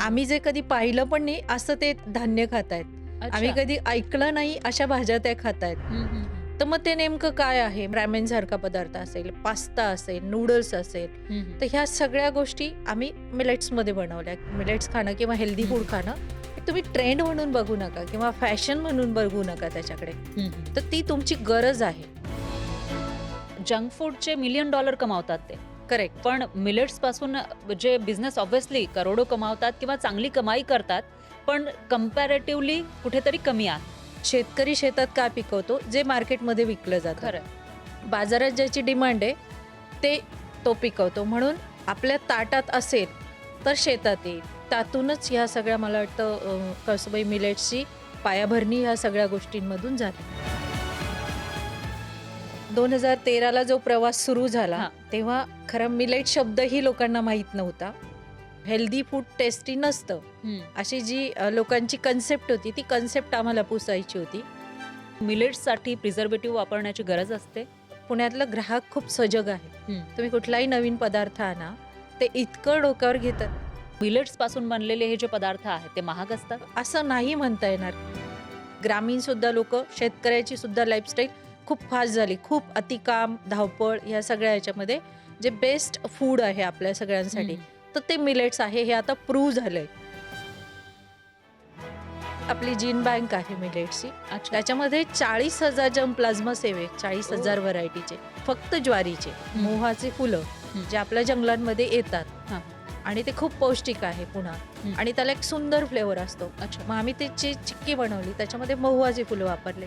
आम्ही जे कधी पाहिलं पण नाही असं ते धान्य खातायत. आम्ही कधी ऐकलं नाही अशा भाज्या त्या खातायत. तर मग ते नेमकं काय आहे? ब्रॅमेन सारखा पदार्थ असेल, पास्ता असेल, नूडल्स असेल, तर ह्या सगळ्या गोष्टी आम्ही मिलेट्समध्ये बनवल्या. मिलेट्स खाणं किंवा हेल्दी फूड खाणं तुम्ही ट्रेंड म्हणून बघू नका किंवा फॅशन म्हणून बघू नका त्याच्याकडे. तर ती तुमची गरज आहे. जंक फूडचे $1,000,000 कमावतात ते. करेक्ट. पण मिलेट्स पासून जे बिझनेस ऑब्व्हियसली करोडो कमावतात किंवा चांगली कमाई करतात, पण कंपॅरेटिव्हली कुठेतरी कमी आहे. शेतकरी शेतात का पिकवतो? जे मार्केटमध्ये विकलं जातं. खरं. बाजारात ज्याची डिमांड आहे तो पिकवतो. म्हणून आपल्या ताटात असेल तर शेतात येईल. त्यातूनच ह्या सगळ्या मला वाटतं कळसुबाई मिलेट्सची पायाभरणी ह्या सगळ्या गोष्टींमधून झाली. 2013ला जो प्रवास सुरू झाला तेव्हा खरं मिलेट शब्दही लोकांना माहीत नव्हता. हेल्दी फूड टेस्टी नसतं अशी जी लोकांची कन्सेप्ट होती ती कन्सेप्ट आम्हाला पुसायची होती. मिलेट्ससाठी प्रिझर्वेटिव्ह वापरण्याची गरज असते. पुण्यातलं ग्राहक खूप सजग आहे. तुम्ही कुठलाही नवीन पदार्थ आणा ते इतकं डोक्यावर घेतात. मिलेट्स पासून बनलेले हे जे पदार्थ आहेत ते महाग असतात असं नाही म्हणता येणार. ग्रामीण सुद्धा लोक, शेतकऱ्याची सुद्धा लाईफस्टाईल खूप फास्ट झाली. खूप अतिकाम, धावपळ या सगळ्या ह्याच्यामध्ये जे बेस्ट फूड आहे आपल्या सगळ्यांसाठी तर ते मिलेट्स आहे. हे आता प्रूव्ह झालंय. आपली जीन बँक आहे मिलेट्सची. त्याच्यामध्ये 40,000 जर्मप्लाझ्मा सेवे, 40,000 व्हरायटीचे, फक्त ज्वारीचे, मोहाचे फुलं जे आपल्या जंगलांमध्ये येतात आणि ते खूप पौष्टिक आहे पुन्हा आणि त्याला एक सुंदर फ्लेवर असतो. मग आम्ही त्याची चिक्की बनवली, त्याच्यामध्ये मोहाची फुलं वापरले.